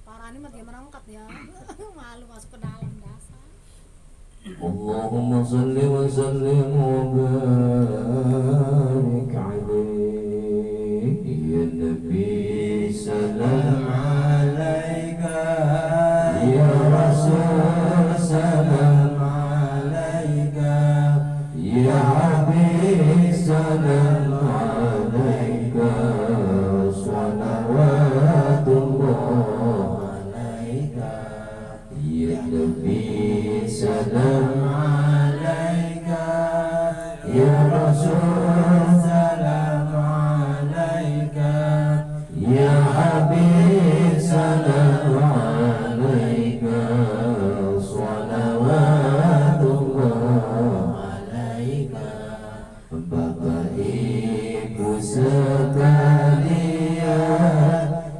Parah ini mah dia merangkat ya. Malu masuk ke dalam dasar. Allahumma salli wa sallim wa barik alaihi ya Nabi salam alaika ya Rasul salam alaika ya Habib salam alaika salawatullah alaika ya Nabi salam alaika ya Rasul salam alaika ya Habib salam alaika salawatullah alaika. Bapak Ibu sekalian,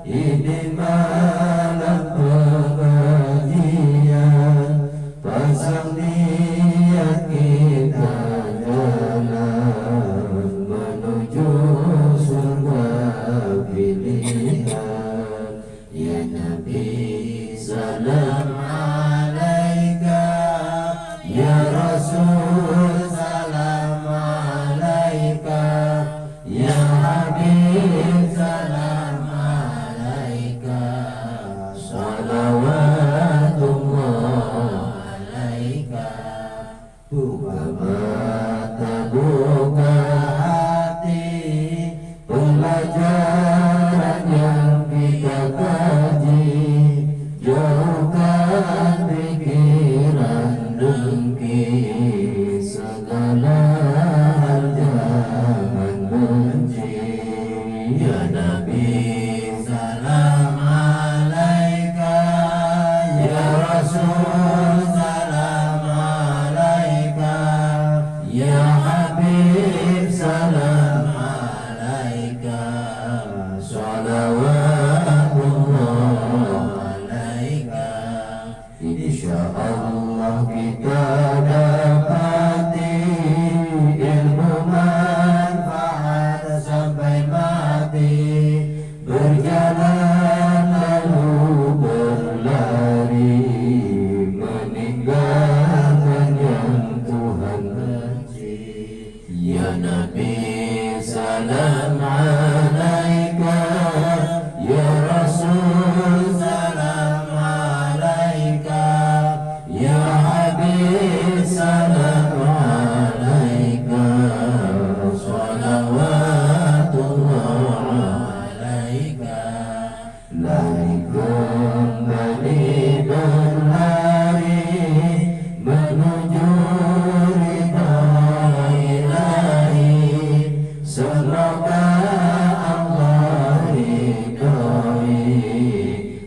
ini malam pengajian, pasang niat kita jalan menuju surga pilihan. Ya Nabi salam alaika, ya Rasul salam alaika, ya Habib salam alaika, salawatullah alaika. Buka mata, buka hati, pelajaran yang kita kaji, jauhkan pikiran dengki, segala hal jangan benci. Ya Nabi salam alaika, ya Rasul salam alaika, ya Habib salam alaika, salawatullah alaika. Insyaallah kita dapati ilmu manfaat sampai mati, berjalan lalu berlari, meninggalkan yang Tuhan benci. Ya Nabi salam alaika, ya Rasul salam alaika, ya Habib salam alaika, salawatullah alaika. Lari kembali berlari menuju ridha ilahi, semoga Allah ridhoi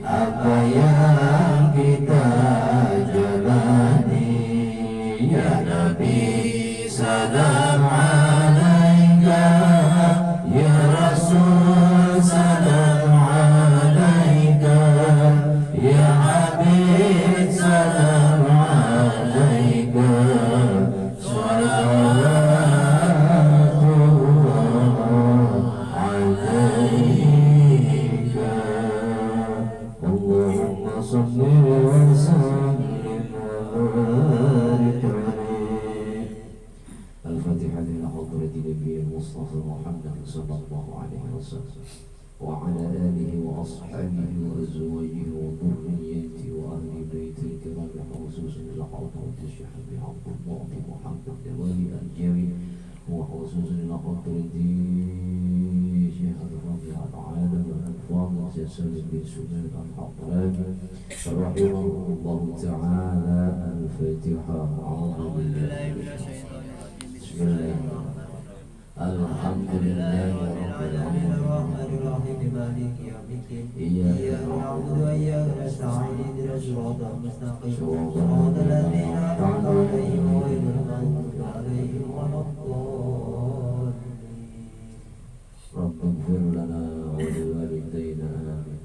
apa yang kita jalani. Ya Nabi salam alaika, ya Rasul salam alaika, ya Habib salam alaika, salawatullah alaika. Allahumma salli wa sallim wa barik alaihi. Al-Fatihah lil hadratin Nabi Mustafa Muhammad sallallahu alaihi wasallam wa ala alihi wa ashabihi wa azwajihi wa dhurriyyatihi wa ahli baitihi kiram khususan lil hadratin Syekh Abdullah bin Muhammad Wali al-Jawi wa khususan lil hadratin Syekh Rabi' al-Alam al-Fadil Syekh Salim bin Sunan al-Hadrami rahimahullah ta'ala. Al-Fatihah. A'udzu billahi minasyaitonir rajim. Bismillahirrahmanirrahim. Alhamdulillahi rabbil alamin. Iyyaka na'budu wa iyyaka nasta'in. Ihdinas siratal mustaqim. Siratal ladzina an'amta 'alaihim ghairil maghdubi 'alaihim waladdallin. Rabbighfir lana wa liwalidayna amin.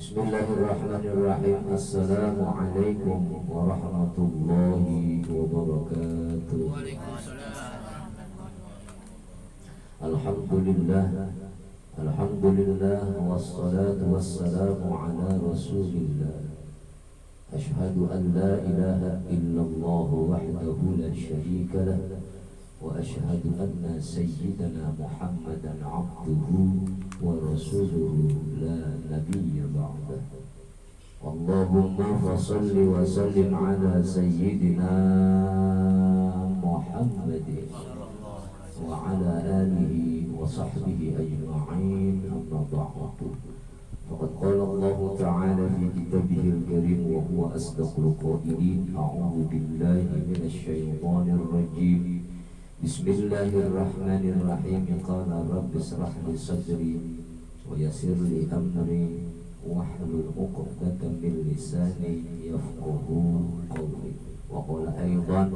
Bismillahirrahmanirrahim. Assalamualaikum warahmatullahi wabarakatuh. Alhamdulillah Alhamdulillah wassalatu wassalamu ala Rasulillah. Ashhadu an la ilaha illallah wahdahu la syarika lah wa ashhadu anna sayyidana Muhammadan abduhu wa rasuluhu la nabiyya ba'dah. Allahumma fasalli wa sallim ala sayyidina Muhammadin wa ala alihi wa sahbihi ajma'in, amma ba'du. Faqad qala Allah ta'ala fi kitabihil karim wa huwa asdaqul qailin. A'udzu billahi minasy syaithanir rajim. Bismillahirrahmanirrahim. Qala rabbi ishrah li sadri wa yassir li amri wahlul 'uqdatam min lisani yafqahu qawli. Wa qala aidan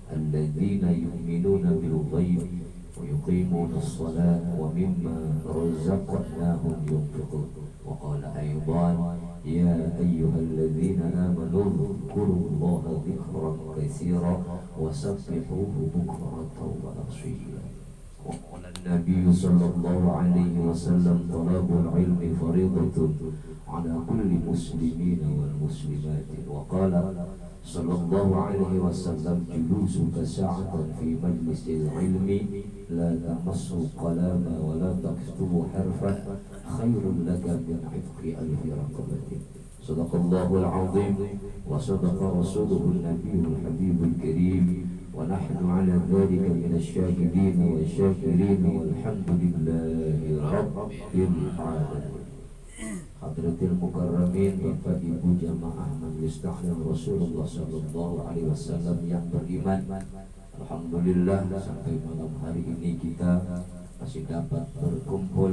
alladzina yu'minuna bil ghaib wa yuqimuna as-salata wa mimma razaqnahum yunfiqun. Wa qala aidan ya ayyuhalladzina amanu dhkurullaha dhikran katsiran wa sabbihuhu bukratan wa asila. Wa qala an-nabiy sallallahu alaihi wasallam talabul ilmi fariidatun ala kulli muslimin wal muslimatin. Wa qala sallallahu alaihi wasallam julusuka sa'atan fi majlisil ilmi la tamassu qalama wa la taktubu harfan khairun laka min 'itqi alfi raqabatin. Sadaqallahul azim wa sadaqa rasuluhun nabiyyul habibul karim wa nahnu ala dhalika minasy syahidin wa syakirin walhamdulillahi rabbil alamin. Hadratil mukarramin, Bapak Ibu jamaah Majelis Taklim Rasulullah sallallahu alaihi wasallam yang beriman. Alhamdulillah sampai malam hari ini kita masih dapat berkumpul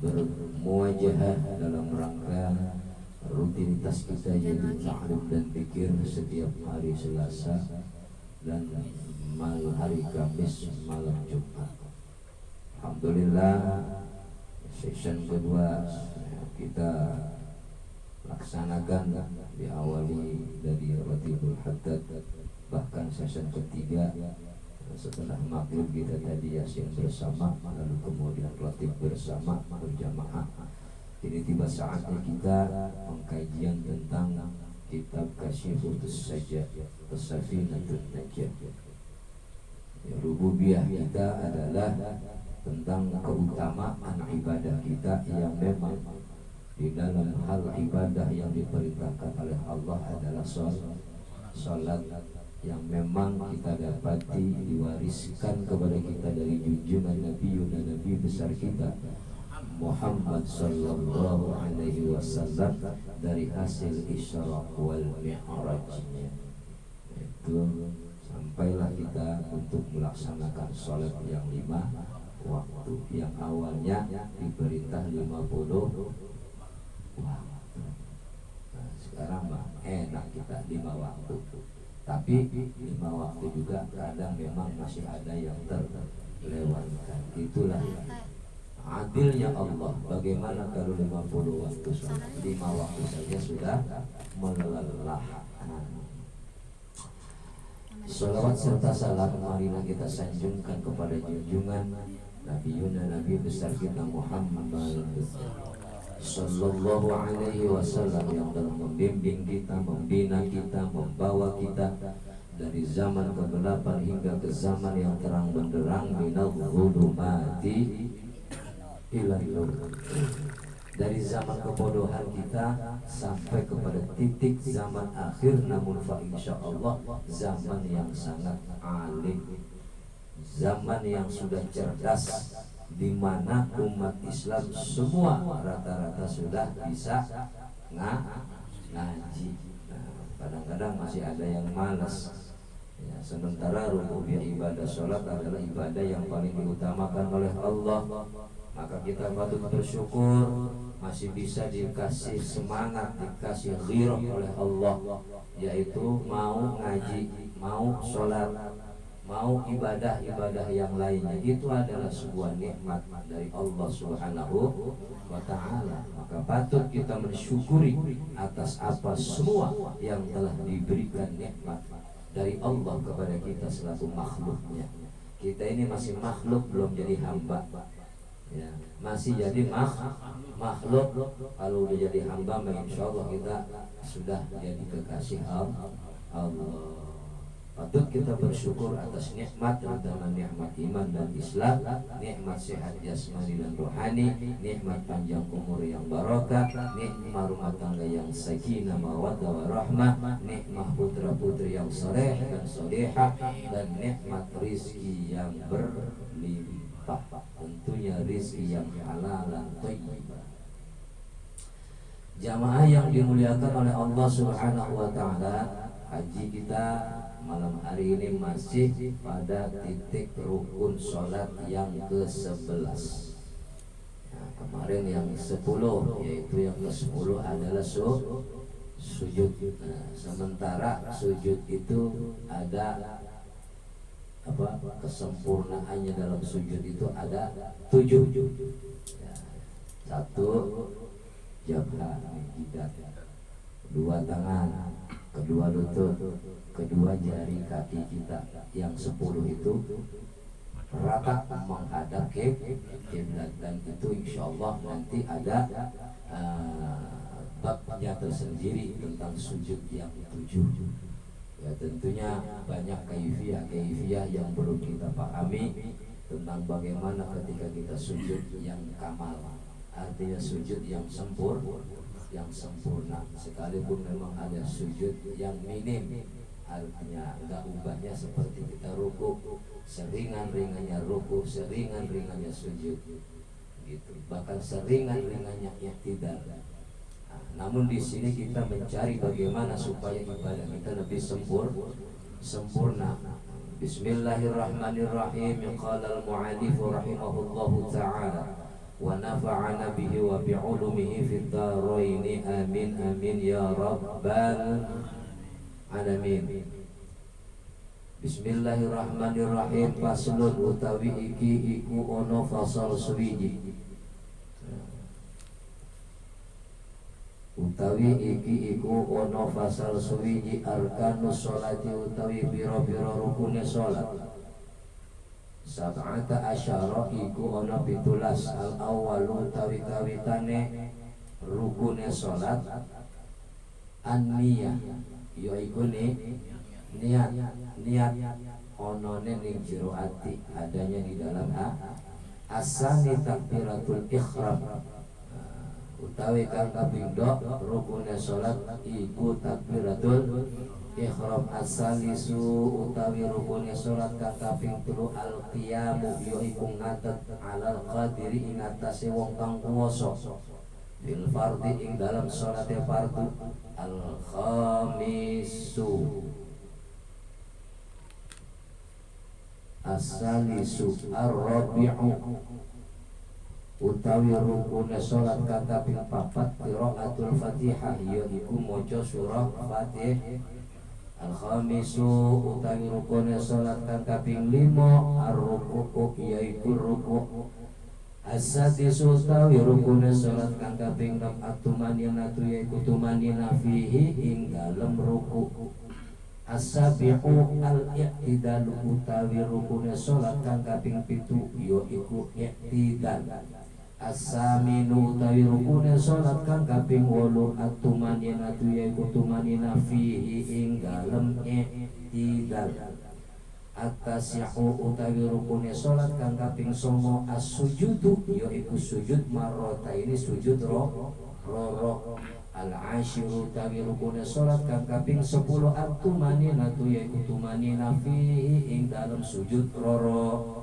bermuajahah dalam rangka rutinitas kita yaitu ta'lim dan pikir setiap hari Selasa dan malam hari Kamis, malam Jumat. Alhamdulillah session kedua kita laksanakan, diawali dari Ratibul Haddad, bahkan session ketiga setelah maghrib kita tadi yasin bersama, lalu kemudian ratib bersama berjamaah. Ini tiba saatnya kita pengkajian tentang kitab Kasyifutus Sajjad As-Safinatun Najah. Rububiyah kita adalah tentang keutamaan ibadah kita yang memang di dalam hal ibadah yang diperintahkan oleh Allah adalah salat yang memang kita dapati diwariskan kepada kita dari junjungan Nabi dan Nabi besar kita Muhammad sallallahu alaihi wasallam dari hasil Isra wal Mi'rajnya. Itu sampailah kita untuk melaksanakan salat yang 5 waktu, yang awalnya diperintah 50 waktu. Nah, sekarang mah enak kita 5 waktu. Tapi 5 waktu juga kadang memang masih ada yang terlewatkan. Itulah adilnya Allah. Bagaimana kalau 50 waktu saja, 5 waktu saja sudah melelahkan. Salawat serta salam marilah kita sanjungkan kepada junjungan Nabi Yuna, Nabi besar kita Muhammad sallallahu alaihi wasallam yang telah membimbing kita, membina kita, membawa kita dari zaman kegelapan hingga ke zaman yang terang benderang, minal dhulumati ila nur. Dari zaman kebodohan kita sampai kepada titik zaman akhir, namun fa insyaallah zaman yang sangat alim, zaman yang sudah cerdas, di mana umat Islam semua rata-rata sudah bisa ngaji. Nah, kadang-kadang masih ada yang malas. Ya, sementara rububiyah ibadah sholat adalah ibadah yang paling diutamakan oleh Allah. Maka kita patut bersyukur masih bisa dikasih semangat, dikasih ghirah oleh Allah, yaitu mau ngaji, mau sholat, mau ibadah-ibadah yang lainnya. Itu adalah sebuah nikmat dari Allah Subhanahu wa ta'ala. Maka patut kita mensyukuri atas apa semua yang telah diberikan nikmat dari Allah kepada kita selaku makhluknya. Kita ini masih makhluk, belum jadi hamba ya. masih jadi makhluk. Kalau udah jadi hamba, insya Allah kita sudah jadi kekasih Allah. Patut kita bersyukur atas nikmat, terutama nikmat iman dan Islam, nikmat sehat jasmani dan rohani, nikmat panjang umur yang barokah, nikmat rumah tangga yang sakinah mawaddah warahmah, nikmat putra putri yang saleh dan salehah, dan nikmat rizki yang berlimpah, tentunya rizki yang halal dan thayyibah. Jamaah yang dimuliakan oleh Allah Subhanahu wa taala, haji kita malam hari ini masih pada titik rukun sholat yang ke-11. Nah, kemarin yang 10, yaitu yang ke-10 adalah sujud. Nah, sementara sujud itu ada kesempurnaannya. Dalam sujud itu ada 7. Ya, 1 jabhah, jidat, 2 tangan, kedua lutut, kedua jari kaki kita. Yang 10 itu rata menghadap ke kiblat, dan itu insya Allah nanti ada babnya tersendiri tentang sujud yang 7. Ya, tentunya banyak kaifiyah yang perlu kita pahami tentang bagaimana ketika kita sujud yang kamal, artinya sujud yang sempurna. Sekalipun memang ada sujud yang minim, artinya enggak ubahnya seperti kita ruku, seringan-ringannya ruku, seringan-ringannya sujud gitu, bahkan seringan-ringannya i'tidal. Namun di sini kita mencari bagaimana supaya ibadah kita lebih sempurna. Bismillahirrahmanirrahim. Qala al-mu'allif rahimahullahu ta'ala wa nafa'ana bihi wa bi'ulumihi fid dharain, amin amin ya rabbal alamin. Bismillahirrahmanirrahim. Faslun utawi iki iku ono fasal suwiji, utawi iki iku ono fasal suwiji arkanus sholati utawi biro-biro rukune sholat. Sab'ata asyara iku ono 17. Al awalu utawi kawitane rukune sholat an-niyah, yaiku niat onone ning jero ati, adanya di dalam asani takbiratul ihram. Utawi kang kaping 2 rukune salat iku takbiratul ihram. Asalisu utawi rukune salat kang kaping 3 al qiyamu, yaiku ngatet alal qadiri ing atase wong kang kuwasa, bil fardhi ing dalam salate fardu. Al khamisu asalisu ar-rabi'u utawi rukune salat kang kaping 4 qiraatul Fatihah, yaiku maca surah Fatihah. Al khamisu utawi rukune salat kang kaping 5 ar-ruku', yaiku ruku'. As-sadisu utawi rukune salat kang kaping 6 at-tumaninatu, yaiku tumanina fihi ing dalem ruku'. As-sabi'u al-i'tidal utawi rukune salat kang kaping 7, yaiku i'tidal. As-saminu utawi rukune salat kang kaping 8 at-tumaninatu, yaiku tumanina fihi ing dalem i'tidal. At-tasi'u utawi rukune salat kang kaping 9 as-sujudu, yaiku sujud marrataini, sujud roro. Al-ashiru utawi rukune salat kang kaping 10 at-tumaninatu, yaiku tumanina fihi ing dalem sujud roro.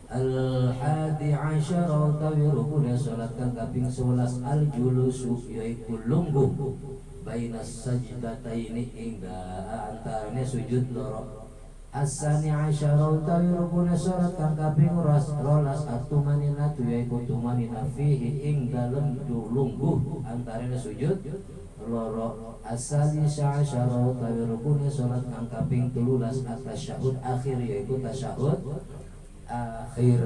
Al-hadi asyara utawi rukune salat kang kaping 11 al-julusu, yaiku lungguh bainas sajdataini ing antarane sujud loro. As-sani asyara utawi rukune salat kang kaping 12 at-tumaninatu, yaiku tumanina fihi ing dalem lungguh antarane sujud loro. As-salisa asyara utawi rukune salat kang kaping 13 at-tasyahud akhir, yaiku tasyahud akhir.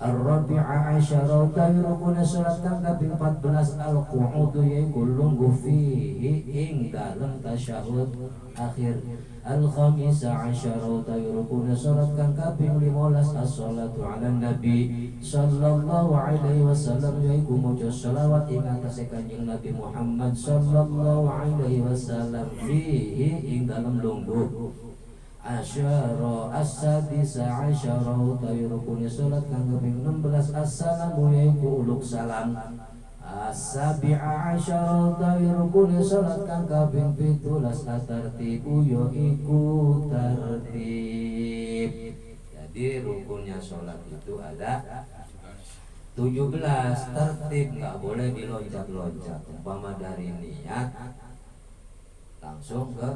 Ar-rabi'a asyara utawi rukun salat kang kaping 14 al-qu'udu yaiku lungguh fihi ing dalem tasyahud akhir. Al-khamisa asyara utawi rukun salat kang kaping 15 as-shalatu 'alan nabi sallallahu alaihi wasallam yaiku maca selawat ing atase Kanjeng Nabi Muhammad sallallahu alaihi wasallam fihi ing dalem lungguh. Asyara as-sadisa asyara utawi rukun salat kang kaping 16 assalamu yaiku uluk salam. As-sabi'a asyara utawi rukun salat kang kaping 17 at-tartibu yaiku tertib. Jadi rukunnya salat itu ada 17 tertib, nggak boleh diloncat-loncat. Umpama dari niat langsung ke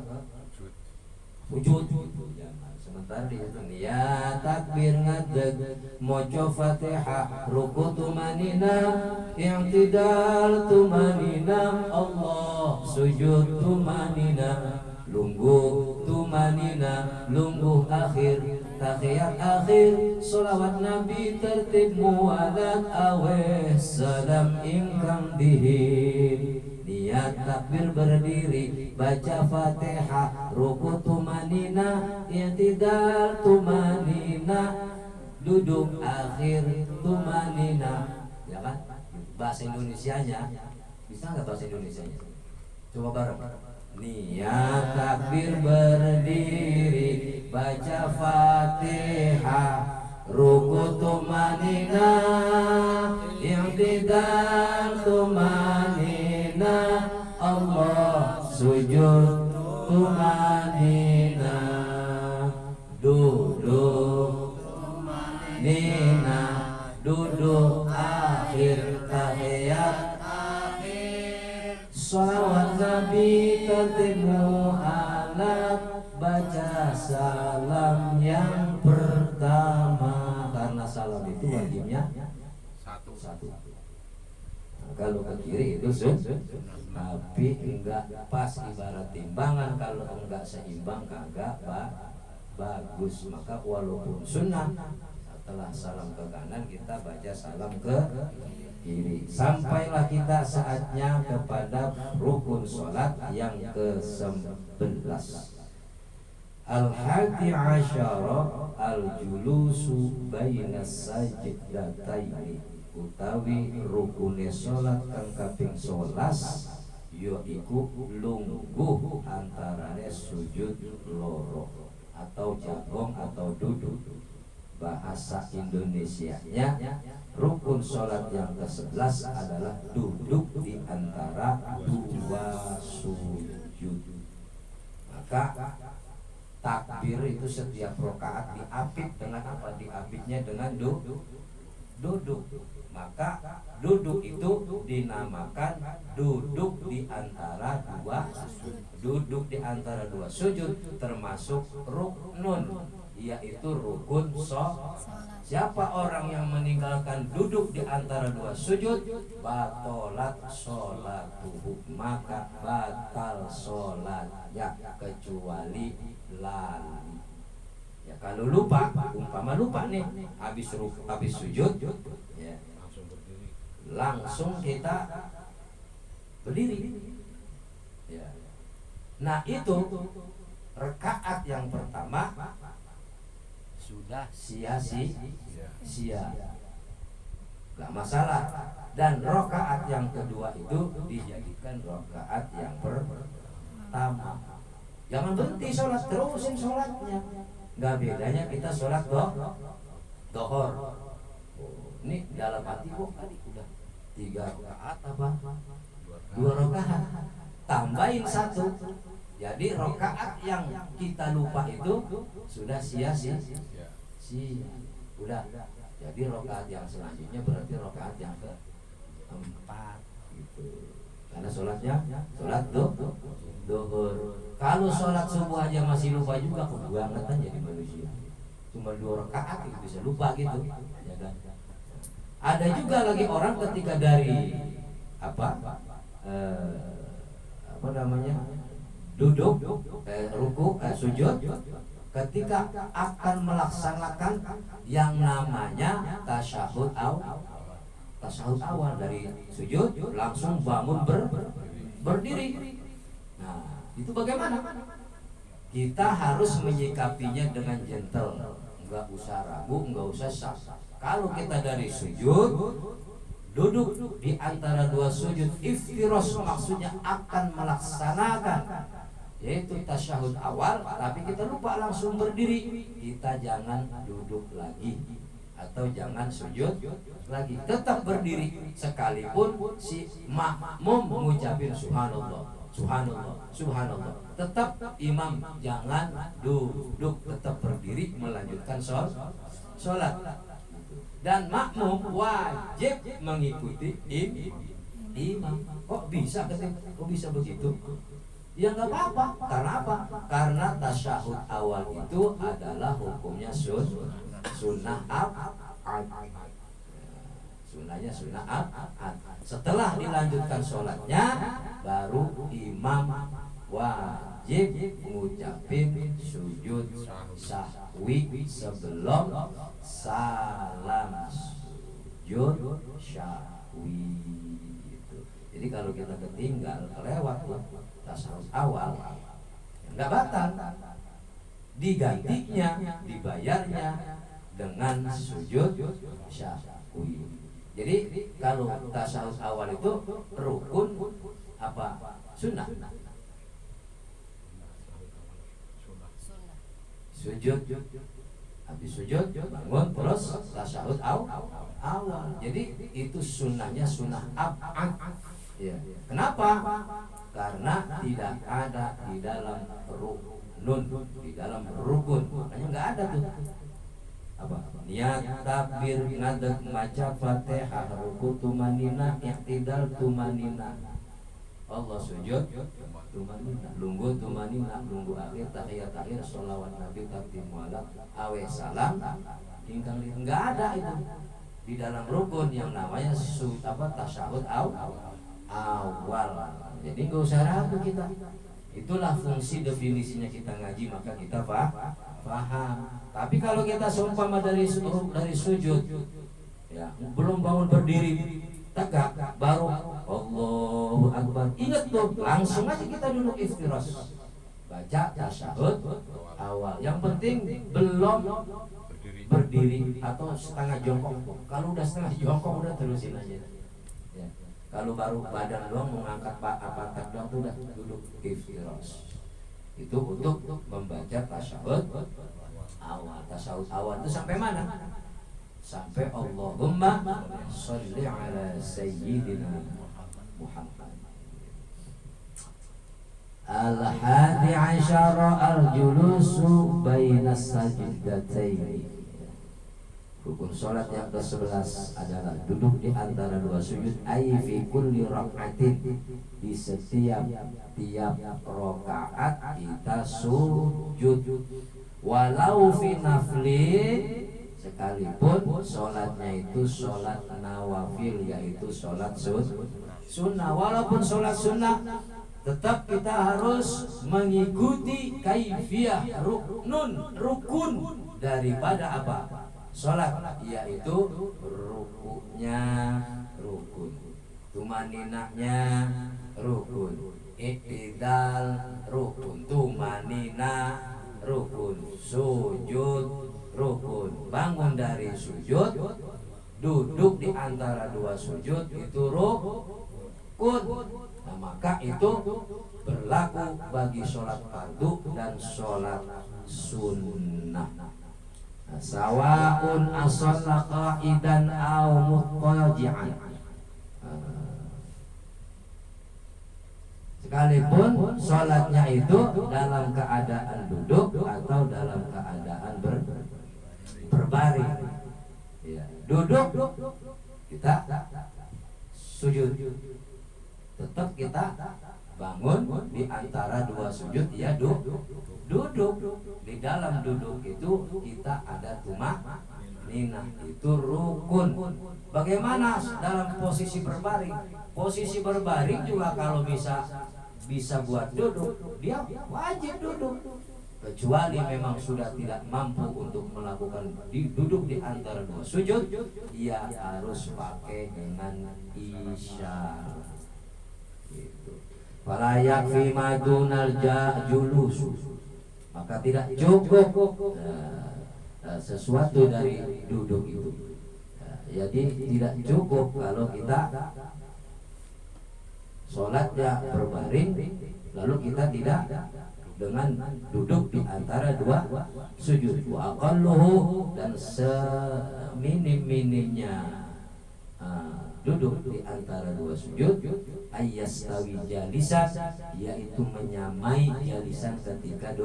wujud gitu jangan. Sementara di situ niat takbir ngadeg maca Fatihah ruku tumanina i'tidal tumanina Allah sujud tumanina lungguh tumanina lungguh akhir tahiyat akhir sholawat nabi tertib mualat aweh salam ingkang dihim. Niat takbir berdiri baca Fatihah ruku tumanina i'tidal tumanina duduk akhir tumanina, ya kan? Bahasa Indonesianya bisa nggak bahasa Indonesianya? Coba bareng. Niat takbir berdiri baca Fatihah ruku tumanina i'tidal tumanina Allah sujud tumanina duduk tumanina duduk akhir tahiyat akhir sholawat nabi tertimu alat baca salam yang pertama karena salam itu wajibnya satu. Nah, kalau ke kiri itu tapi enggak pas ibarat timbangan, kalau enggak seimbang kagak bagus. Maka walaupun sunnah setelah salam ke kanan kita baca salam ke kiri. Sampailah kita saatnya kepada rukun sholat yang ke-11. Al-hadi asyara al-julusu bainas sajdataini utawi rukune sholat kang kaping 11 yaiku lungguh antarane sujud loro atau jagong atau duduk. Bahasa Indonesianya rukun sholat yang ke-11 adalah duduk di antara dua sujud. Maka takbir itu setiap rakaat diapit dengan apa? Diapitnya dengan duduk. Maka duduk itu dinamakan duduk di antara dua sujud termasuk ruknun, yaitu rukun sholat. Siapa orang yang meninggalkan duduk di antara dua sujud batolat sholatuhu, maka batal sholatnya kecuali lali. Ya kalau lupa, umpama lupa nih habis sujud ya, langsung kita berdiri ya. Nah itu rakaat yang pertama sudah sia-sia, gak masalah. Dan rakaat yang kedua itu dijadikan rakaat yang pertama. Jangan berhenti sholat, terusin sholatnya. Gak bedanya kita sholat dohor. Ini dalam hati kok tadi udah 3 rakaat apa? 2 rakaat. Tambahin 1. Jadi rakaat yang kita lupa itu sudah sia-sia. Udah. Jadi rakaat yang selanjutnya berarti rakaat yang keempat gitu. Karena sholatnya sholat dohor. Kalau sholat subuh aja masih lupa juga, kebangetan jadi manusia. Cuma 2 rakaat itu bisa lupa gitu. Ya kan? Ada juga lagi orang ketika dari duduk, ruku, sujud, ketika akan melaksanakan yang namanya tasyahud awal dari sujud langsung bangun berdiri. Nah, itu bagaimana? Kita harus menyikapinya dengan gentle, enggak usah ragu, enggak usah syak. Kalau kita dari sujud duduk di antara dua sujud iftiros, maksudnya akan melaksanakan yaitu tasyahud awal, tapi kita lupa langsung berdiri, kita jangan duduk lagi atau jangan sujud lagi, tetap berdiri sekalipun si makmum mengucapin subhanallah, subhanallah, subhanallah, tetap imam jangan duduk, tetap berdiri melanjutkan sholat. Dan makmum wajib mengikuti imam. Kok bisa begitu? Ya nggak apa-apa. Karena apa? Karena tasyahud awal itu adalah hukumnya sunnah sunnahnya sunnah setelah dilanjutkan sholatnya baru imam wajib ngucapin sujud sahwi sebelum salam sujud sahwi gitu. Jadi kalau kita ketinggal kelewat tasyahud awal nggak batal, digantinya dibayarnya dengan sujud sahwi. Jadi kalau tasyahud awal itu rukun apa sunnah? Sujud, habis sujud bangun terus tasyahud awal. Jadi itu sunnahnya sunnah ab'ad. Ya. Kenapa? Karena tidak ada di dalam rukun, di dalam rukun. Makanya nggak ada tuh. Apa? Niat takbir, ngadeg maca Fatihah, ruku tumanina, i'tidal tumanina. Allah sujud tumanina, lungguh tumanina, lungguh akhir tahiyat akhir sholawat nabi takdimu ala awe salam ingkang enggak ada itu di dalam rukun yang namanya tasyahud awal. Jadi enggak usah ragu kita. Itulah fungsi definisinya kita ngaji, maka kita paham. Tapi kalau kita seumpama dari sujud ya, belum bangun berdiri tegak baru Allahu Akbar, ingat tuh langsung aja kita duduk iftiras baca tasyahud awal. Yang penting belum berdiri atau setengah jongkok. Kalau udah setengah jongkok udah terusin aja ya. Kalau baru badan doang mengangkat apa doang udah duduk iftiras. Itu untuk membaca tasyahud awal. Tasyahud awal itu sampai mana? Sampai Allahumma sholli ala sayyidina Muhammad. Al-hadi asyara al-julusu baina sajdatain. Rukun salat yang ke-11 adalah duduk di antara dua sujud, ay fi kulli rak'atin, di setiap rakaat kita sujud, walau fi naflin, sekalipun sholatnya itu sholat nawafil, yaitu sholat sunnah. Walaupun sholat sunnah tetap kita harus mengikuti kaifiyah rukun daripada apa? Sholat, yaitu rukunya rukun, tumaninahnya rukun, i'tidal rukun, tumanina rukun, sujud rukun, bangun dari sujud, duduk di antara dua sujud itu rukun. Nah, maka itu berlaku bagi sholat fardu dan sholat sunnah. Sawaun ashalla qa'idan aw muttaji'an, sekalipun sholatnya itu dalam keadaan duduk atau dalam keadaan berbaring ya. Duduk kita sujud, tetap kita bangun di antara dua sujud ya duduk. Di dalam duduk itu kita ada tumanina, itu rukun. Bagaimana dalam posisi berbaring? Posisi berbaring juga kalau bisa buat duduk, dia wajib duduk. kecuali memang sudah tidak mampu untuk melakukan duduk di antara dua sujud, ia harus pakai dengan isyarat. Gitu. Fala yakfi madunal julus, maka tidak cukup sesuatu dari duduk itu. Jadi tidak cukup kalau kita sholatnya berbaring lalu kita tidak dengan duduk di antara dua sujud. Wa aqalluhu, dan seminim-minimnya duduk di antara dua sujud ayyastawi jalisan, yaitu menyamai jalisan ketika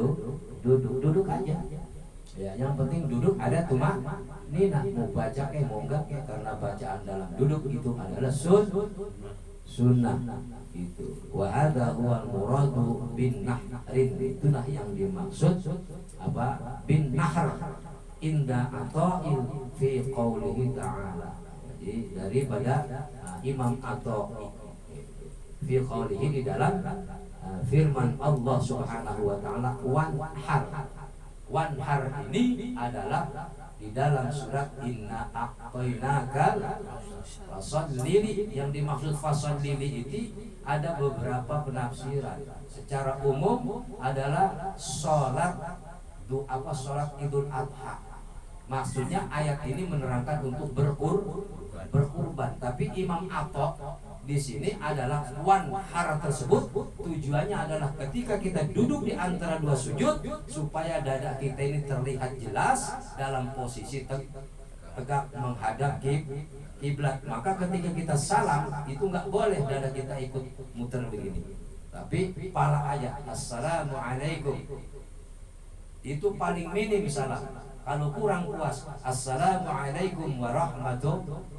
duduk aja. Ya, yang penting duduk ada tumak nina, mau baca mau enggak karena bacaan dalam duduk itu adalah sunnah itu. Wa hadza huwal muradu bin nahrin, itulah yang dimaksud apa bin nahr inda ata'il fi qaulihi ta'ala. Jadi daripada Imam Atha'i fi qaulihi, di dalam firman Allah Subhanahu wa taala wanhar ini adalah di dalam surat Inna a'tainakal fasholli. Yang dimaksud fasholli itu ada beberapa penafsiran. Secara umum adalah sholat Idul Adha. Maksudnya ayat ini menerangkan untuk berkurban. Tapi Imam Atha di sini adalah wanhar tersebut tujuannya adalah ketika kita duduk di antara dua sujud supaya dada kita ini terlihat jelas dalam posisi tegak menghadap kiblat. Maka ketika kita salam itu nggak boleh dada kita ikut muter begini, tapi pala aja assalamualaikum, itu paling minim salam. Kalau kurang puas assalamualaikum warahmatullahi,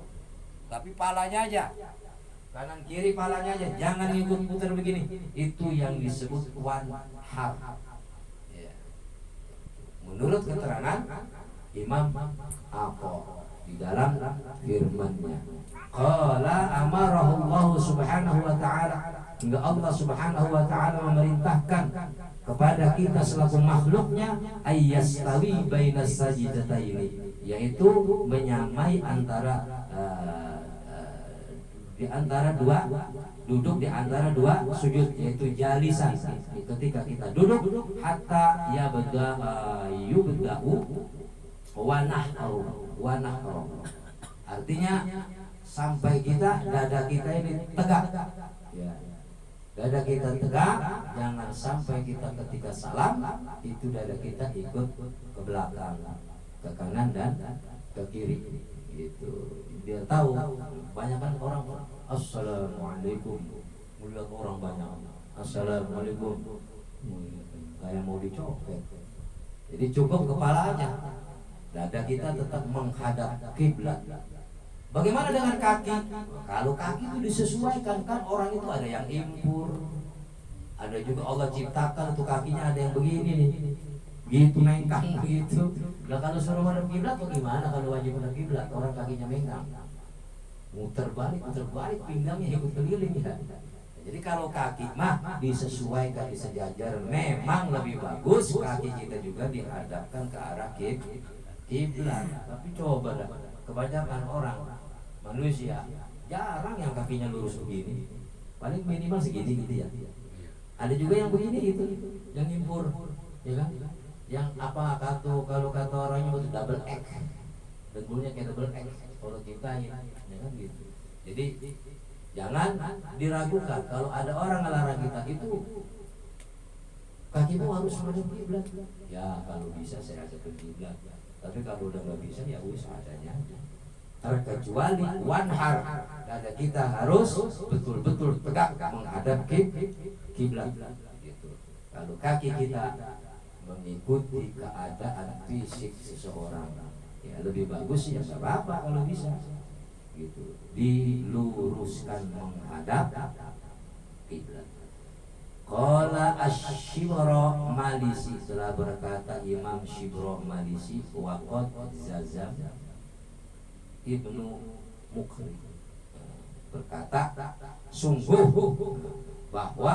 tapi palanya aja, kanan kiri palanya aja, jangan ikut putar begini. Itu yang disebut wanhar ya. Menurut keterangan Imam Atha di dalam firman-Nya, qala amarahullahu subhanahu wa ta'ala, hingga Allah subhanahu wa ta'ala memerintahkan kepada kita selaku makhluknya ayyastawi bainas sajdataini, yaitu menyamai antara di antara dua duduk di antara dua sujud, yaitu jalisan. Ketika kita duduk hatta yubda'u wa nahru, artinya sampai kita dada kita ini tegak ya. Dada kita tegak, jangan sampai kita ketika salam itu dada kita ikut ke belakang, ke kanan dan ke kiri gitu. Biar tahu, banyak kan orang assalamualaikum, melihat orang banyak assalamualaikum kayak mau dicopet. Jadi cukup kepala aja, dada kita tetap menghadap kiblat. Bagaimana dengan kaki? Kalau kaki itu disesuaikan, kan orang itu ada yang impur, ada juga Allah ciptakan untuk kakinya ada yang begini nih, gitu mengkang gitu. Nah kalau suruh menghadap kiblat bagaimana? Kalau wajib menghadap kiblat, orang kakinya mengkang, muter balik pinggangnya ikut keliling ya. Jadi kalau kaki mah disesuaikan, disejajar, memang lebih bagus kaki kita juga dihadapkan ke arah kiblat. Tapi coba dah, kebanyakan orang manusia jarang yang kakinya lurus begini, paling minimal segini gitu ya. Ada juga yang begini gitu, yang impur, ya kan? Yang apa kalau kata orangnya itu double X, dengkulnya kayak double X. Kalau kita ya kan gitu. Jadi jangan diragukan kalau ada orang ngelarang kita itu kakimu harus menghadap kiblat. Ya kalau bisa saya ajak ke kiblat. Tapi kalau udah nggak bisa ya wis adanya aja. Terkecuali wanhar, dada kita harus betul-betul tegak menghadap kiblat gitu. Kalau kaki kita mengikuti keadaan fisik seseorang, ya lebih bagus ya nggak apa-apa kalau bisa gitu, diluruskan menghadap kiblat. Qala Asy-Shibra Malisi, telah berkata Imam Shibra Malisi, waqad zazam Ibnu Mukri berkata, sungguh bahwa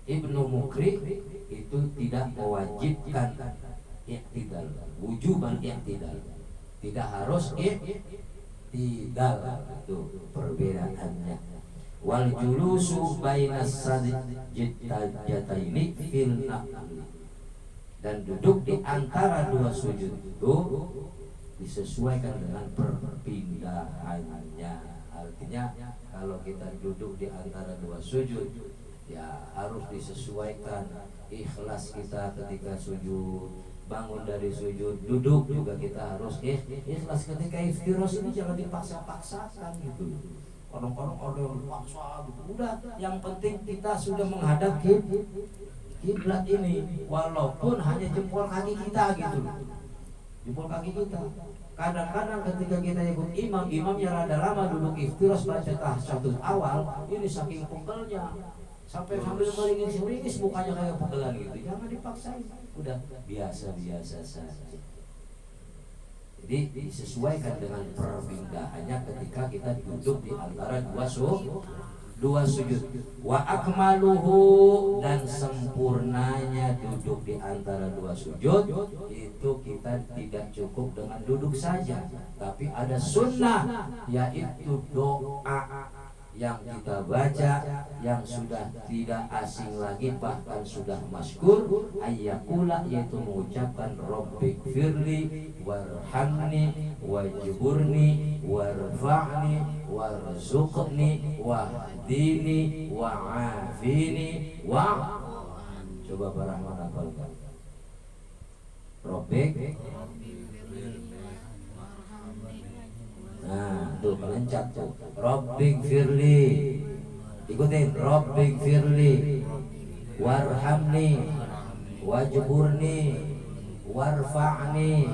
Ibnu Mukri itu tidak mewajibkan i'tidal, wujuban i'tidal, tidak harus i'tidal, itu perbedaannya. Wal julusu bainas sajdatain fil naqli, dan duduk di antara dua sujud itu disesuaikan dengan perpindahannya. Artinya kalau kita duduk di antara dua sujud ya harus disesuaikan ikhlas kita ketika sujud, bangun dari sujud, duduk juga kita harus ikhlas. Ketika iftiros ini jangan dipaksa-paksakan gitu. Orang-orang ada yang dipaksa gitu. Udah, yang penting kita sudah menghadap kiblat ini, walaupun hanya jempol kaki kita gitu. Jempol kaki kita. Kadang-kadang ketika kita ikut imamnya rada lama duduk iftiros baca tahsyatul awal, ini saking pegelnya sampai sambil meringis-meringis mukanya kayak pegelan gitu. Jangan dipaksain, udah biasa-biasa saja. Jadi disesuaikan dengan perpindahannya ketika kita duduk di antara dua sujud. Wa akmaluhu, dan sempurnanya duduk di antara dua sujud itu kita tidak cukup dengan duduk saja, tapi ada sunnah, yaitu doa yang kita baca yang sudah tidak asing lagi, bahkan sudah masyhur, ayyakula, yaitu mengucapkan Rabbik firli warhamni wajburni warfa'ni warzuqni wahdini wa'afini wa, coba barahman hafalkan Rabbik. Nah, tuh kelencat tuh. Rabbik firli. Ikutin, Rabbik firli warhamni wajburni warfa'ni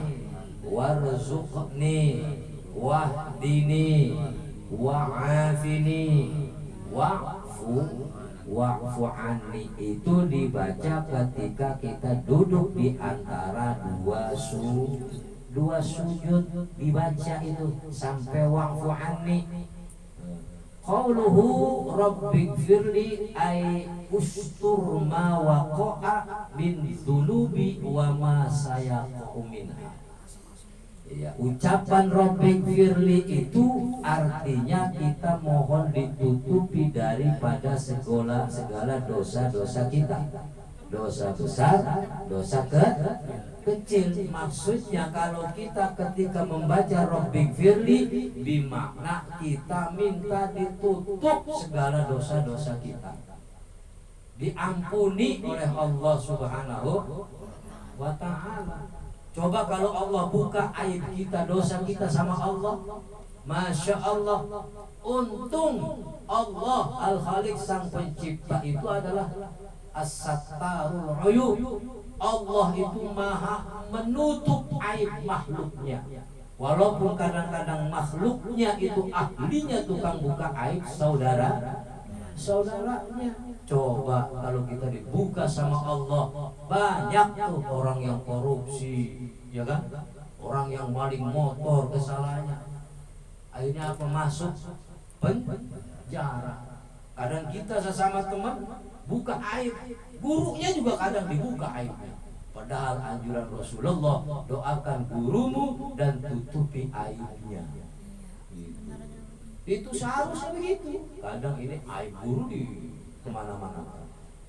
warzuqni wahdini wa'afini wa'fu anni. Itu dibaca ketika kita duduk di antara dua sujud, dibaca itu sampai wa'fu anni. Qauluhu Rabbik firli ay ustur ma waqa'a min dzunubi wa ma sayaqa'u minha. Ya, ucapan Rabbik firli itu artinya kita mohon ditutupi daripada segala dosa-dosa kita, dosa besar, dosa kecil. Maksudnya kalau kita ketika membaca Rabbik firli, bimakna kita minta ditutup segala dosa-dosa kita, diampuni oleh Allah Subhanahu wa ta'ala. Coba kalau Allah buka aib kita, dosa kita sama Allah, Masya Allah. Untung Allah Al-Khaliq, sang pencipta itu adalah As-Sattarul Uyub. Allah itu maha menutup aib makhluknya. Walaupun kadang-kadang makhluknya itu ahlinya tukang buka aib saudaranya. Coba kalau kita dibuka sama Allah, banyak tuh orang yang korupsi, ya kan? Orang yang maling motor kesalahannya, akhirnya apa, masuk penjara. Kadang kita sesama teman buka aib, gurunya juga kadang dibuka aibnya. Padahal anjuran Rasulullah, doakan gurumu dan tutupi aibnya. Itu seharusnya begitu. Kadang ini aib guru di kemana-mana,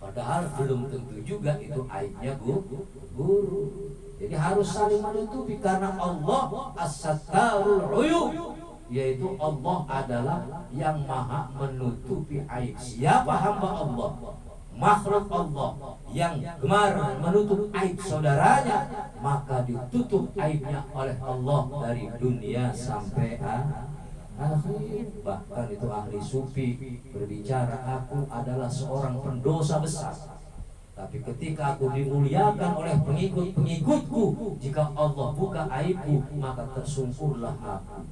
padahal belum tentu juga itu aibnya guru. Jadi harus saling menutupi, karena Allah As-Sattarul Uyub, yaitu Allah adalah yang maha menutupi aib. Siapa hamba Allah, makhluk Allah yang gemar menutup aib saudaranya, maka ditutup aibnya oleh Allah dari dunia sampai akhir. Bahkan itu ahli sufi berbicara, aku adalah seorang pendosa besar, tapi ketika aku dimuliakan oleh pengikut-pengikutku, jika Allah buka aibku maka tersungkurlah aku.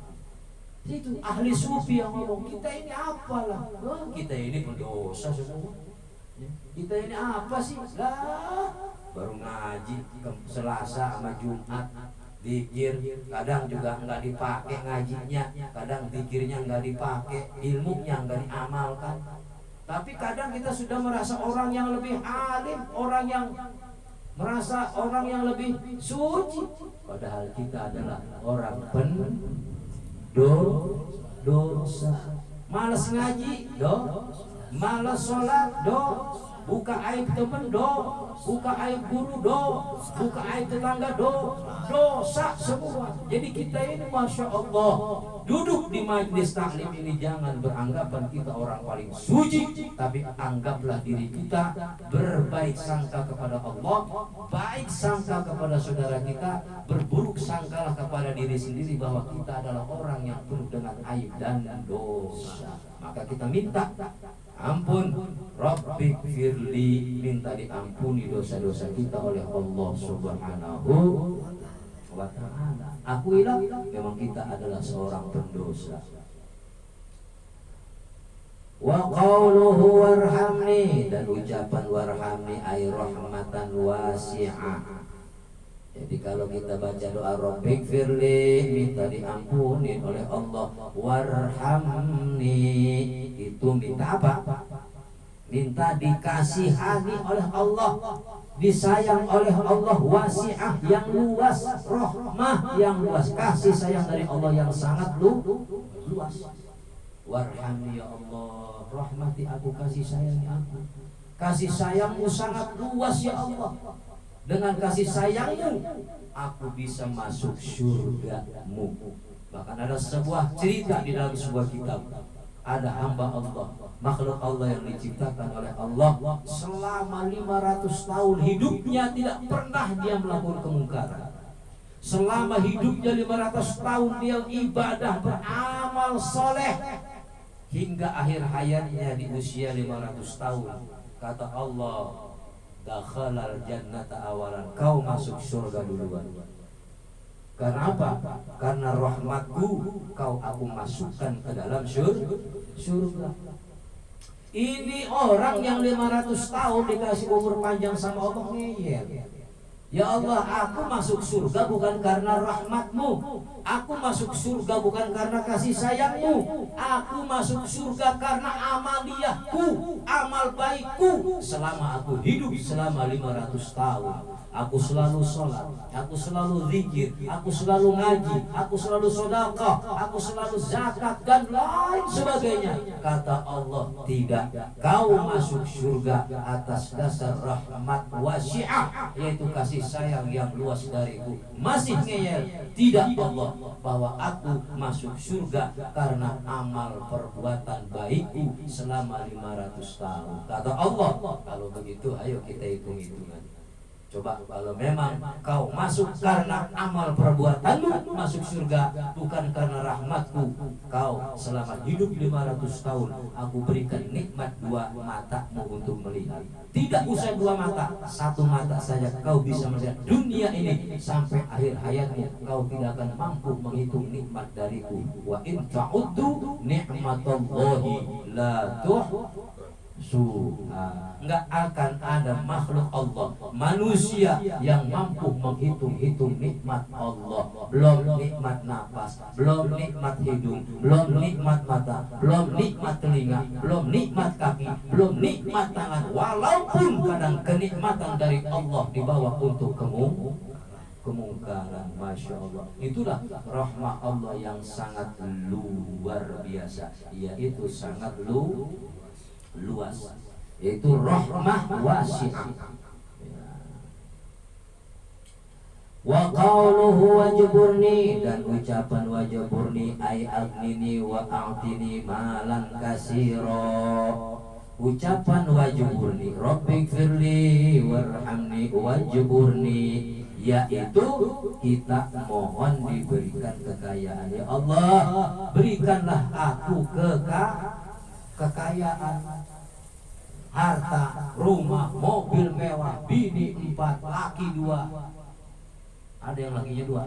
Itu ahli sufi yang ngomong. Kita ini apalah, kita ini pendosa semua. Kita ini apa sih? Lah, baru ngaji Selasa sama Jumat, zikir kadang juga nggak dipakai ngajinya, kadang zikirnya nggak dipakai, ilmunya nggak diamalkan. Tapi kadang kita sudah merasa orang yang lebih alim, orang yang merasa orang yang lebih suci, padahal kita adalah orang dosa. Malas ngaji, malas sholat, buka aib temen, buka aib guru, buka aib tetangga, dosa semua. Jadi kita ini Masya Allah duduk di majelis taklim ini jangan beranggapan kita orang paling suci, tapi anggaplah diri kita berbaik sangka kepada Allah, baik sangka kepada saudara kita, berburuk sangkalah kepada diri sendiri bahwa kita adalah orang yang penuh dengan aib dan dosa. Maka kita minta ampun, Rabbi firli, minta diampuni dosa-dosa kita oleh Allah Subhanahu wa ta'ala. Akuilah memang kita adalah seorang pendosa. Wa qauluhu warhamni, dan ucapan warhamni ay rahmatan wasi'ah. Jadi kalau kita baca doa Rabbik firli, minta diampuni oleh Allah, warhamni itu minta apa? Minta dikasihani oleh Allah, disayang oleh Allah, wasi'ah yang luas, rahmah yang luas, kasih sayang dari Allah yang sangat luas. Warhamni ya Allah, rahmati aku, kasih sayangi aku. Kasih sayangmu sangat luas ya Allah. Dengan kasih sayangmu aku bisa masuk surgamu. Bahkan ada sebuah cerita di dalam sebuah kitab. Ada hamba Allah, makhluk Allah yang diciptakan oleh Allah, selama 500 tahun hidupnya tidak pernah dia melakukan kemungkaran. Selama hidupnya 500 tahun dia ibadah, beramal soleh, hingga akhir hayatnya di usia 500 tahun. Kata Allah, dakhalal jannata awalan, kau masuk surga duluan. Karena apa? Karena rahmatku kau aku masukkan ke dalam surga. Ini orang yang 500 tahun dikasih umur panjang sama Allah ngeyel. Ya Allah, aku masuk surga bukan karena rahmatmu. Aku masuk surga bukan karena kasih sayangmu. Aku masuk surga karena amaliyahku, amal baikku. Selama aku hidup selama 500 tahun, aku selalu sholat, aku selalu zikir, aku selalu ngaji, aku selalu sedekah, aku selalu zakat dan lain sebagainya. Kata Allah, tidak, kau masuk surga atas dasar rahmat wasi'ah, yaitu kasih sayang yang luas dariku. Masih ngeyel? Tidak Allah, bahwa aku masuk surga karena amal perbuatan baikku selama 500 tahun. Kata Allah, kalau begitu ayo kita hitung-hitungan. Coba kalau memang kau masuk karena amal perbuatanmu masuk surga, bukan karena rahmatku, kau selama hidup 500 tahun aku berikan nikmat 2 matamu untuk melihat. Tidak usah 2 mata, 1 mata saja kau bisa melihat dunia ini sampai akhir hayatmu. Kau tidak akan mampu menghitung nikmat dariku. Wa in ta'uddu ni'matallahi la enggak akan ada makhluk Allah, manusia yang mampu menghitung-hitung nikmat Allah. Belum nikmat napas, belum nikmat hidung, belum nikmat mata, belum nikmat telinga, belum nikmat kaki, belum nikmat tangan. Walaupun kadang kenikmatan dari Allah dibawa untuk kemungkaran. Masya Allah, itulah rahmat Allah yang sangat luar biasa, yaitu sangat luas, yaitu rahmah wasi'ah. Wa qawluhu wajburni, dan ucapan wajburni ay aghnini wa a'tini malan kasira. Ucapan wajburni, Rabbik firli warhamni wajburni, yaitu kita mohon diberikan kekayaan. Ya Allah, berikanlah aku kekayaan, harta, rumah, mobil mewah, bini 4, laki 2. Ada yang lakinya 2?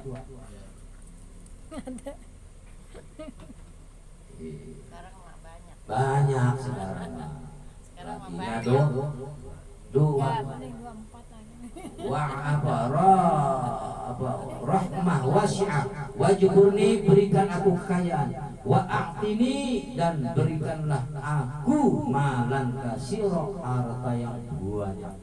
Banyak sekarang. Lakinya 2. Wa rahmah wasi'ah, wajburni, berikan aku kekayaan. wa a'tini dan berikanlah aku malan kasiro, harta yang banyak,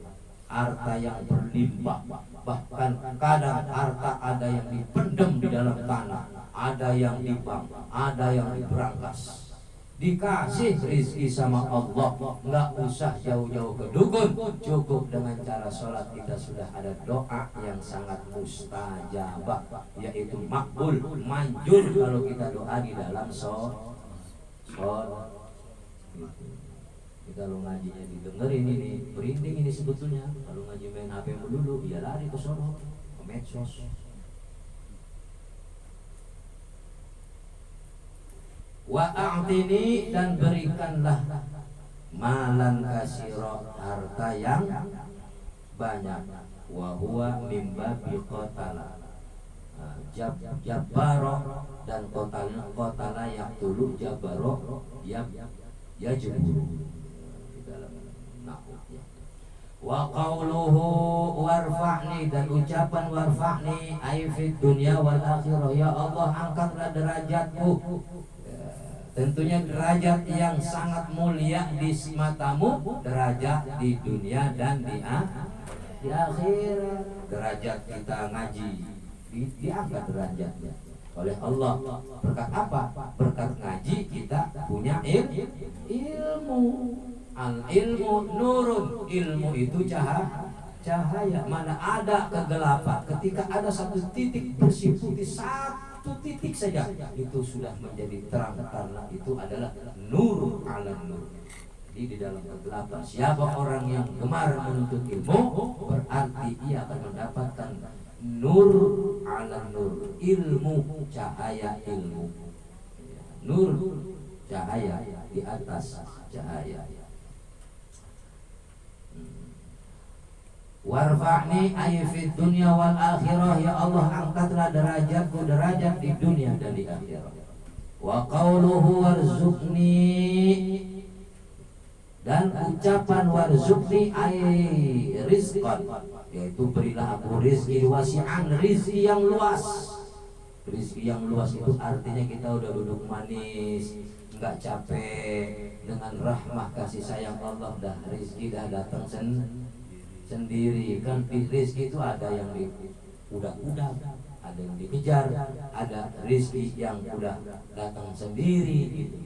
harta yang berlimpah. Bahkan kadang harta ada yang dipendam di dalam tanah, ada yang di bank, ada yang di brankas. Dikasih rizki sama Allah, nggak usah jauh-jauh ke dukun, cukup dengan cara sholat kita sudah ada doa yang sangat mustajabah, yaitu makbul, manjur kalau kita doa di dalam sholat. Kita kalau ngajinya didengerin ini berinding ini sebetulnya. Kalau ngaji main HP dulu, ya lari ke sono, ke medsos. Wa a'tini dan berikanlah malan kasiro, harta yang banyak. Wa huwa mimba biqotala, jabaro dan kotala yang dulu jabaro ya jeburu di dalam nahwu. Wa qauluhu warfa'ni, dan ucapan warfa'ni ay fid dunya wal akhirah, ya Allah angkatlah derajatku. Tentunya derajat yang sangat mulia di matamu, derajat di dunia dan di akhirat. Derajat kita ngaji diangkat derajatnya oleh Allah. Berkat apa? Berkat ngaji kita punya ilmu. Al ilmu nurun, ilmu itu cahaya. Mana ada kegelapan, ketika ada satu titik bersih putih, satu titik saja, itu sudah menjadi terang, karena itu adalah nur ala nur. Jadi di dalam kegelapan, siapa orang yang gemar menuntut ilmu, berarti ia akan mendapatkan nur ala nur, ilmu, cahaya ilmu. Nur, cahaya di atas cahaya. Warfa'ni ay fid dunya wal akhirah, ya Allah angkatlah derajatku, derajat di dunia dan di akhirat. Wa qauluhu warzuqni, dan ucapan warzuqni ay rizqan, yaitu berilah aku rizki wasi'an, rizki yang luas. Rizki yang luas itu artinya kita udah duduk manis, nggak capek, dengan rahmah kasih sayang Allah dah rizki dah datang sendiri. Kan rizki itu ada yang udah ada yang dikejar, ada rizki yang udah datang sendiri gitu.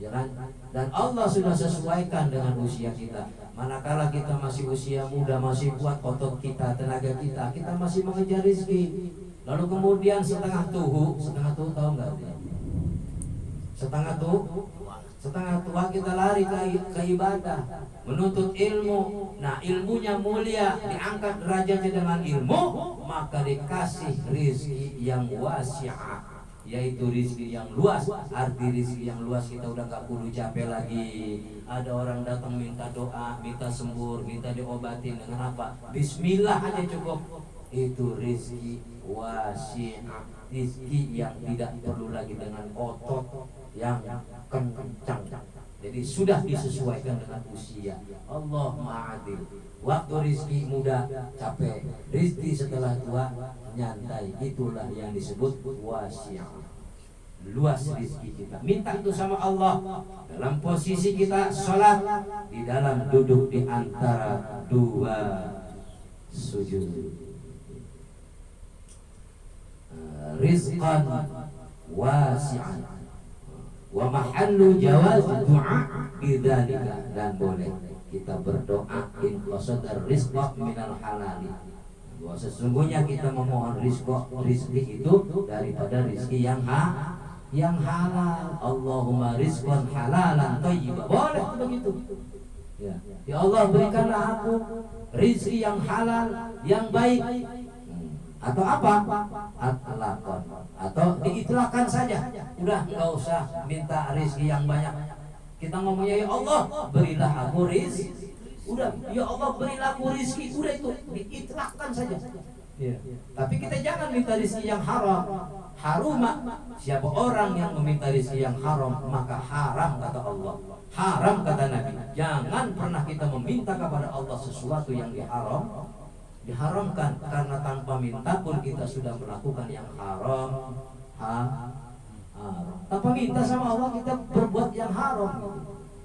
Ya kan? Dan Allah sudah sesuaikan dengan usia kita. Manakala kita masih usia muda, masih kuat otot kita, tenaga kita, kita masih mengejar rizki. Lalu kemudian setengah tuhu tahu nggak? Setengah tua kita lari ke ibadah, menuntut ilmu. Nah ilmunya mulia, diangkat derajatnya dengan ilmu, maka dikasih rizki yang wasi'ah, yaitu rizki yang luas. Arti rizki yang luas, kita udah gak perlu capek lagi. Ada orang datang minta doa, minta sembuh, minta diobatin dengan apa? Bismillah aja cukup. Itu rizki wasi'ah, rizki yang tidak perlu lagi dengan otot yang kencang. Jadi sudah disesuaikan dengan usia. Allah ma'adil. Waktu rizki muda capek, rizki setelah tua nyantai. Itulah yang disebut wasi'ah, luas rizki kita. Minta itu sama Allah dalam posisi kita sholat, di dalam duduk di antara dua sujud. Rizqan wasi'an wa mahallu jawaz du'a bidzalika, dan boleh kita berdoa in qasada rizqa minal halali, bahwa sesungguhnya kita memohon rizki itu daripada rizki yang halal. Allahumma rizqan halalan thayyiban, boleh begitu. Ya Allah berikanlah aku rizki yang halal, yang baik. Atau apa? Atlaqan, atau diitlaqkan saja. Udah nggak usah minta rizki yang banyak. Kita ngomongnya ya Allah berilah aku rizki. Udah ya Allah berilah aku rizki. Udah itu diitlaqkan saja. Tapi kita jangan minta rizki yang haram. Haruma, siapa orang yang meminta rizki yang haram maka haram kata Allah. Haram kata Nabi. Jangan pernah kita meminta kepada Allah sesuatu yang diharamkan, karena tanpa minta pun kita sudah melakukan yang haram. Tanpa minta sama Allah kita berbuat yang haram.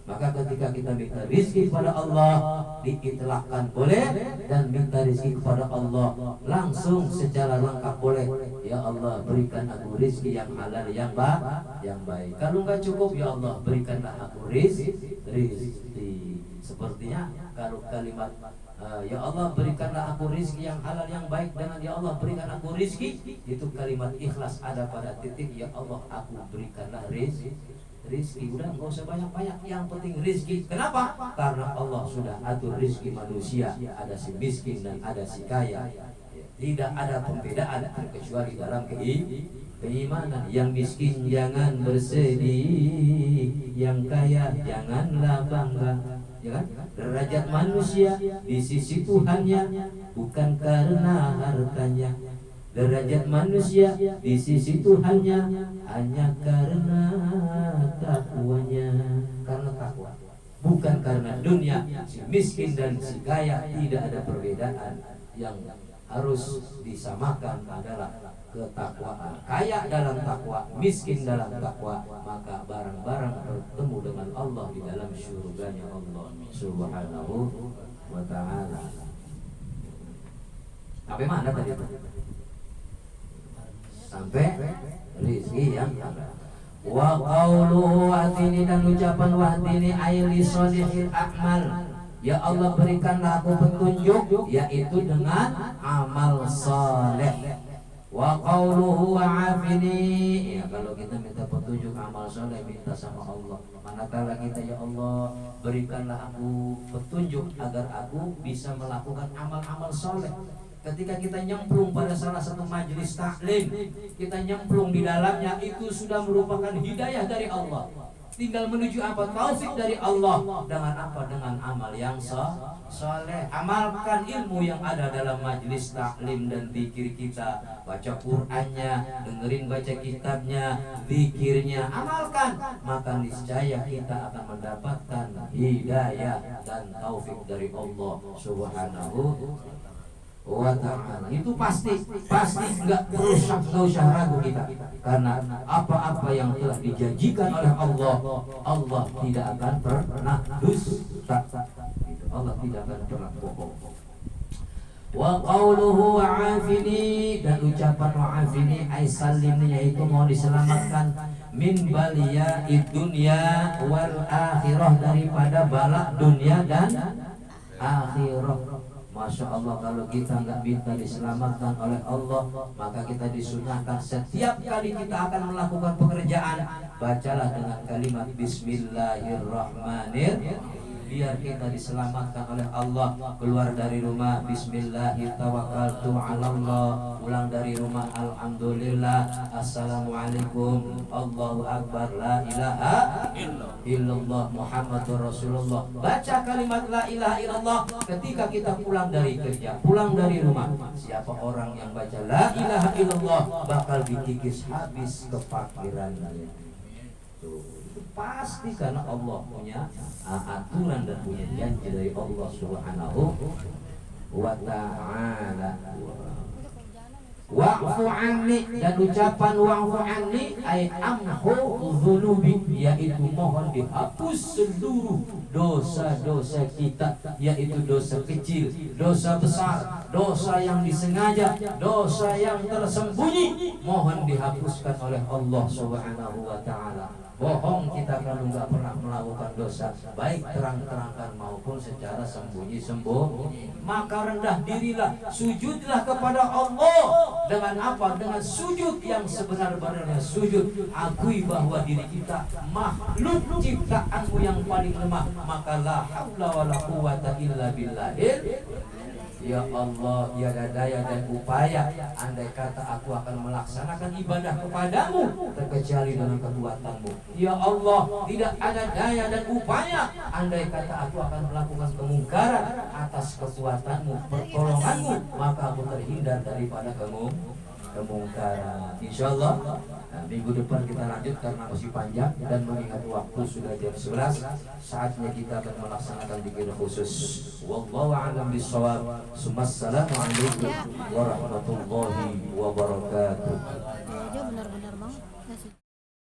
Maka ketika kita minta rizki kepada Allah, diitlakkan boleh, dan minta rizki kepada Allah langsung secara lengkap boleh. Ya Allah, berikan aku rizki yang halal yang baik. Kalau nggak cukup, ya Allah berikanlah aku rizki. Sepertinya kalau kalimat ya Allah berikanlah aku rizki yang halal yang baik dengan ya Allah berikan aku rizki, itu kalimat ikhlas ada pada titik ya Allah aku berikanlah rizki. Udah nggak usah banyak-banyak, yang penting rizki. Kenapa? Karena Allah sudah atur rizki manusia, ada si miskin dan ada si kaya. Tidak ada pembedaan kecuali dalam keimanan. Yang miskin jangan bersedih, yang kaya janganlah bangga. Ya kan? Derajat manusia di sisi Tuhannya bukan karena hartanya. Derajat manusia di sisi Tuhannya hanya karena takwanya. Karena takwa, bukan karena dunia. Si miskin dan si kaya tidak ada perbedaan. Yang harus disamakan adalah ketakwaan. Kaya dalam takwa, miskin dalam takwa, maka barang-barang bertemu dengan Allah di dalam surganya Allah Subhanahu wa ta'ala. Sampai mana tadi? Sampai rizki yang wa qawlu wahdini, dan ucapan wahdini aili sholihil a'mal. Ya Allah berikanlah aku petunjuk, yaitu dengan amal saleh. Wa qawluhu wa'afini, ya kalau kita minta petunjuk amal saleh minta sama Allah. Manakala kita ya Allah berikanlah aku petunjuk agar aku bisa melakukan amal-amal saleh. Ketika kita nyemplung pada salah satu majelis taklim, kita nyemplung di dalamnya, itu sudah merupakan hidayah dari Allah. Tinggal menuju apa? Taufik dari Allah. Dengan apa? Dengan amal yang saleh. Amalkan ilmu yang ada dalam majelis taklim dan zikir kita. Baca Qur'annya, dengerin baca kitabnya, zikirnya, amalkan. Maka niscaya kita akan mendapatkan hidayah dan taufik dari Allah Subhanahu wa ta'ala. Itu pasti nggak usah ragu kita, karena apa-apa yang telah dijanjikan oleh Allah tidak akan pernah dusta. Allah tidak akan pernah bohong. Wa qawluhu wa'afini, dan ucapan wa'afini ay salimni, yaitu mau diselamatkan min baliya'id dunya wal akhirah, daripada bala dunia dan akhirah. Masya Allah, kalau kita nggak minta diselamatkan oleh Allah, maka kita disunahkan setiap kali kita akan melakukan pekerjaan, bacalah dengan kalimat Bismillahirrahmanirrahim, biar kita diselamatkan oleh Allah. Keluar dari rumah Bismillahirrahmanirrahim, pulang dari rumah Alhamdulillah, Assalamualaikum, Allahu Akbar, la ilaha illallah Muhammadur Rasulullah. Baca kalimat la ilaha illallah ketika kita pulang dari kerja, pulang dari rumah. Siapa orang yang baca la ilaha illallah bakal dikikis habis kefakirannya. Tuh, itu pasti karena Allah punya aturan dan punya janji dari Allah Subhanahu wa ta'ala. Wa'fu anni, dan ucapan wa'fu anni ay amhu dzunubi, yaitu mohon dihapus seluruh dosa-dosa kita, yaitu dosa kecil, dosa besar, dosa yang disengaja, dosa yang tersembunyi, mohon dihapuskan oleh Allah Subhanahu wa ta'ala. Bohong kita kalau nggak pernah melakukan dosa, baik terang-terangan maupun secara sembunyi-sembunyi. Maka rendah dirilah, sujudlah kepada Allah. Dengan apa? Dengan sujud yang sebenar-benarnya sujud. Akui bahwa diri kita makhluk ciptaanmu yang paling lemah. Maka la haula wala quwwata illa billahil. Ya Allah, tiada daya dan upaya andai kata aku akan melaksanakan ibadah kepadamu terkecuali dengan kekuatanmu. Ya Allah, tidak ada daya dan upaya andai kata aku akan melakukan kemungkaran atas kekuatanmu, pertolonganmu, maka aku terhindar daripada kemungkaran. Insyaallah minggu depan kita lanjut karena masih panjang, dan mengingat waktu sudah jam 11, saatnya kita akan melaksanakan zikir khusus. Wallahu a'lam bishawab. Assalamualaikum warahmatullahi wabarakatuh.